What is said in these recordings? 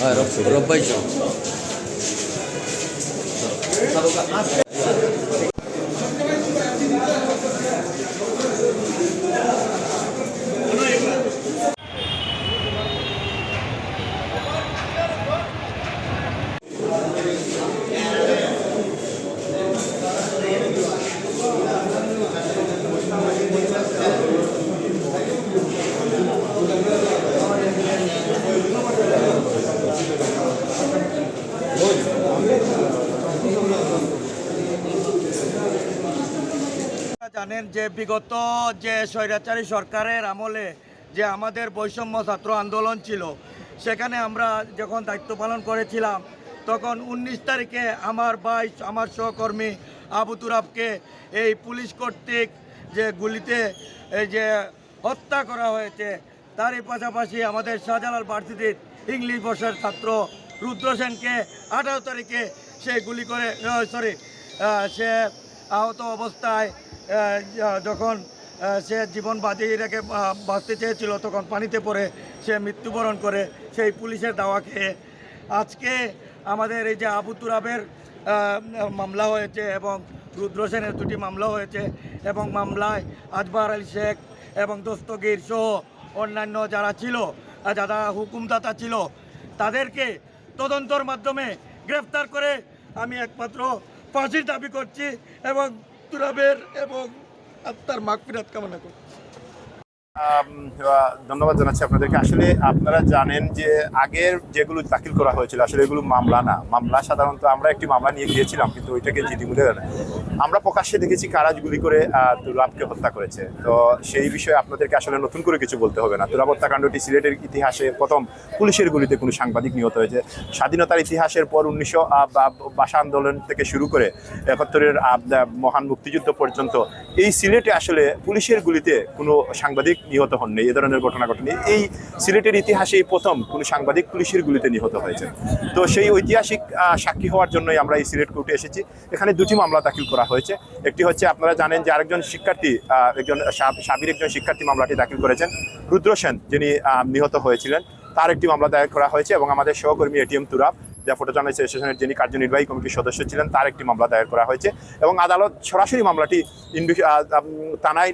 রব্বাই জানেন যে বিগত যে স্বৈরাচারী সরকারের আমলে যে আমাদের বৈষম্য ছাত্র আন্দোলন ছিল, সেখানে আমরা যখন দায়িত্ব পালন করেছিলাম তখন 19 তারিখে আমার ভাই, আমার সহকর্মী আবু তুরাবকে এই পুলিশ কর্তৃক যে গুলিতে এই যে হত্যা করা হয়েছে, তারই পাশাপাশি আমাদের শাহজালাল ভার্সিটির ইংলিশ বর্ষের ছাত্র রুদ্র সেনকে 18 তারিখে সে গুলি করে সে আহত অবস্থায় যখন সে জীবন বাজিয়ে রেখে বাঁচতে চেয়েছিল তখন পানিতে পড়ে সে মৃত্যুবরণ করে সেই পুলিশের দাওয়া খেয়ে। আজকে আমাদের এই যে আবু তুরাবের মামলা হয়েছে এবং রুদ্র সেনের 2টি মামলা হয়েছে এবং মামলায় আজবার আলী শেখ এবং দস্তগীর সহ অন্যান্য যারা ছিল, যারা হুকুমদাতা ছিল, তাদেরকে তদন্তর মাধ্যমে গ্রেফতার করে আমি একমাত্র ফাঁসির দাবি করছি এবং তুরাবের এবং আত্মার মাগফিরাত কামনা করছি। ধন্যবাদ জানাচ্ছি আপনাদেরকে। আসলে আপনারা জানেন যে আগের যেগুলো দাখিল করা হয়েছিল আসলে এগুলো মামলা না। মামলা সাধারণত আমরা একটি মামলা নিয়ে গিয়েছিলাম, কিন্তু ওইটাকে জিডিমুলে আমরা প্রকাশ্যে দেখেছি কারা গুলি করে তুরাবকে হত্যা করেছে। তো সেই বিষয়ে আপনাদেরকে আসলে নতুন করে কিছু বলতে হবে না। তুরাব হত্যাকাণ্ডটি সিলেটের ইতিহাসে প্রথম পুলিশের গুলিতে কোনো সাংবাদিক নিহত হয়েছে। স্বাধীনতার ইতিহাসের পর 1900 ভাষা আন্দোলন থেকে শুরু করে 71-এর মহান মুক্তিযুদ্ধ পর্যন্ত এই সিলেটে আসলে পুলিশের গুলিতে কোনো সাংবাদিক নিহত হননি। এ ধরনের ঘটনা ঘটেনি। এই সিলেটের ইতিহাসে প্রথম কোনো সাংবাদিক পুলিশের গুলিতে নিহত হয়েছে। তো সেই ঐতিহাসিক সাক্ষী হওয়ার জন্যই আমরা এই সিলেট কোর্টে এসেছি। এখানে 2টি মামলা দাখিল করা হয়েছে। একটি হচ্ছে আপনারা জানেন যে আরেকজন শিক্ষার্থী, একজন সাবির একজন শিক্ষার্থী মামলাটি দাখিল করেছেন, রুদ্র সেন, যিনি নিহত হয়েছিলেন, তার একটি মামলা দায়ের করা হয়েছে এবং আমাদের সহকর্মী এটিএম তুরাব, যা ফটো জার্নালিস্ট অ্যাসোসিয়েশনের যিনি কার্যনির্বাহী কমিটির সদস্য ছিলেন, তার একটি মামলা দায়ের করা হয়েছে এবং আদালত সরাসরি মামলাটি থানায়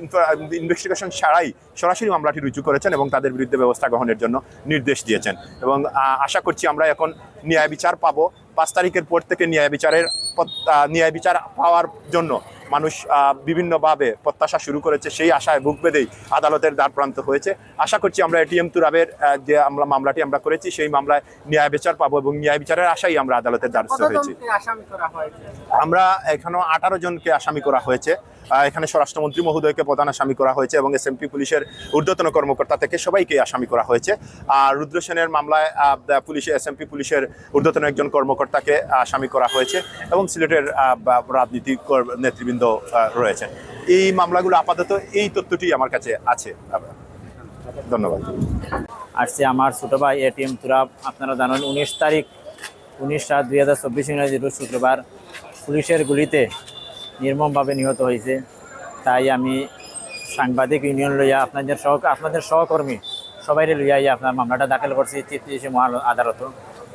ইনভেস্টিগেশন ছাড়াই সরাসরি মামলাটি রুজু করেছেন এবং তাদের বিরুদ্ধে ব্যবস্থা গ্রহণের জন্য নির্দেশ দিয়েছেন। এবং আশা করছি আমরা এখন ন্যায় বিচার পাবো। 5 তারিখের পর থেকে ন্যায় বিচার পাওয়ার জন্য মানুষ বিভিন্নভাবে প্রত্যাশা শুরু করেছে। সেই আশায় বুক বেঁধেই আদালতের দ্বারপ্রান্ত হয়েছে। আশা করছি আমরা এটিএম তুরাবের যে মামলাটি আমরা করেছি সেই মামলায় ন্যায় বিচার পাবো এবং ন্যায় বিচারের আশাই আমরা আদালতের দ্বারস্থ হয়েছি। আমরা এখানে 18 জনকে আসামি করা হয়েছে। এখানে স্বরাষ্ট্রমন্ত্রী মহোদয়কে প্রধান আসামি করা হয়েছে এবং এসএমপি পুলিশের ঊর্ধ্বতন কর্মকর্তা থেকে সবাইকে আসামি করা হয়েছে। আর রুদ্র সেনের মামলায় এসএমপি পুলিশের ঊর্ধ্বতন একজন কর্মকর্তাকে আসামি করা হয়েছে এবং সিলেটের রাজনীতিক নেতৃবৃন্দ রয়েছেন। এই মামলাগুলো আপাতত এই তথ্যটি আমার কাছে আছে। ধন্যবাদ। আসছে আমার ছোট ভাই এটিএম তুরাব। আপনারা জানেন 19/7/2024 ইংরেজি রোজ শুক্রবার পুলিশের গুলিতে নির্মমভাবে নিহত হয়েছে। তাই আমি সাংবাদিক ইউনিয়ন লইয়া আপনাদের সহকর্মী সবাইরে লইয়া আপনার মামলাটা দাখিল করছি চিফ জাস্টিস আদালত।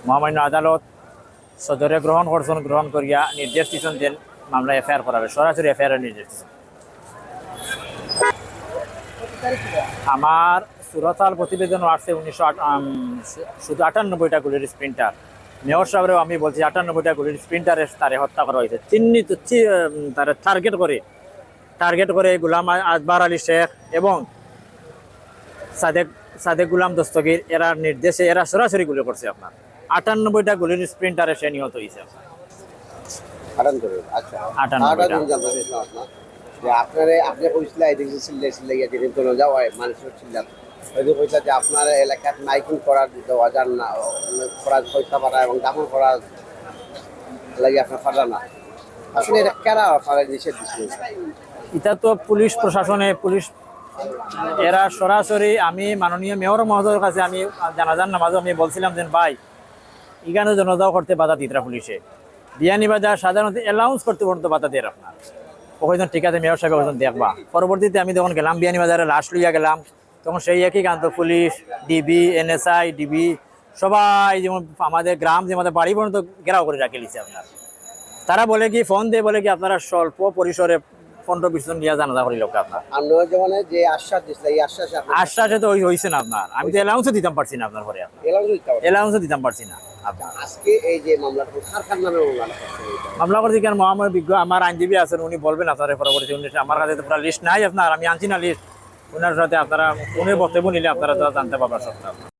মহামান্য আদালত সদরে গ্রহণ করিয়া নির্দেশ দিয়েছেন যে মামলা এফআইআর করাবে, সরাসরি এফআইআর নির্দেশ দিয়েছেন। আমার সুরতাল প্রতিবেদন আসছে 1998টা গুলির স্প্রিন্টার। মেয়র সাহেবরেও আমি বলছি 98টা গুলির স্প্রিন্টারে তারে হত্যা করা হয়েছে। চিহ্নিত তারা টার্গেট করে গুলাম আজবার আলী শেখ এবং সাদেক গুলাম দস্তগীর এরা নির্দেশে এরা সরাসরি গুলি করছে। আপনার 98টা গুলির স্প্রিন্টারে সে নিহত হয়েছে। আপনি কইছিলেন এদিকে চিল্লাই যেদিন তো যাওয়া হয় মানুষের চিল্লাত হয়তো কইসা যে আপনার এলাকাত মাইকিং করার দেওয়া যান না, খরাজ পয়সা পারা এবং দামন করা লাগে আপনার পারা না। আসলে এটা কেনা আপনারা নিষেধ দিচ্ছে? এটা তো পুলিশ প্রশাসনে এরা সরাসরি আমি মাননীয় মেয়র মহোদয়ের কাছে আমি জানাজার নামাজও আমি বলছিলাম যে ভাই এখানে জনতাও করতে বাধা দিতরা পুলিশে বিয়ানীবাজার সাধারণত অ্যালাউন্স করতে পর্যন্ত বাধা দিয়ে আপনার ওখানে ঠিক আছে মেয়র সাহেব ওখানে দেখবা। পরবর্তীতে আমি যখন গেলাম বিয়ানীবাজারে লাশ লইয়া গেলাম তখন সেই একই কান্ত পুলিশ ডিবি এনএসআই ডিবি সবাই যেমন আমাদের গ্রাম যে আমাদের বাড়ি পর্যন্ত ঘেরাও করে রাখে লিছে আপনার। তারা বলে কি ফোন দিয়ে বলে কি আপনারা স্বল্প পরিসরে 15-20 জন নিয়ে জানাজা করি লোক আপনার। আর নজওয়ানে যে আশ্বাস দিছিল এই আশ্বাসে আপনি আশ্বাসে তো হয়েছে না আপনার, আমি তো অ্যালাউন্সও দিতাম পারছি না আপনার ঘরে, এলাও দিতে পারবেন। অ্যালাউন্সও দিতাম পারছি না আপনার। আজকে এই যে মামলাটা কার নামে মামলাটা করছেন এটা? মামলা করতে কেন মহাময় বিজ্ঞ আমার আইনজীবী আছেন, উনি বলবেন আপনার পরবর্তী। উনি আমার কাছে তো পুরো লিস্ট নাই আপনার, আমি আনছি না লিস্ট। ওনার সাথে আপনারা উনি বক্তব্য নিলে আপনারা তো জানতে পারবেন সবটা।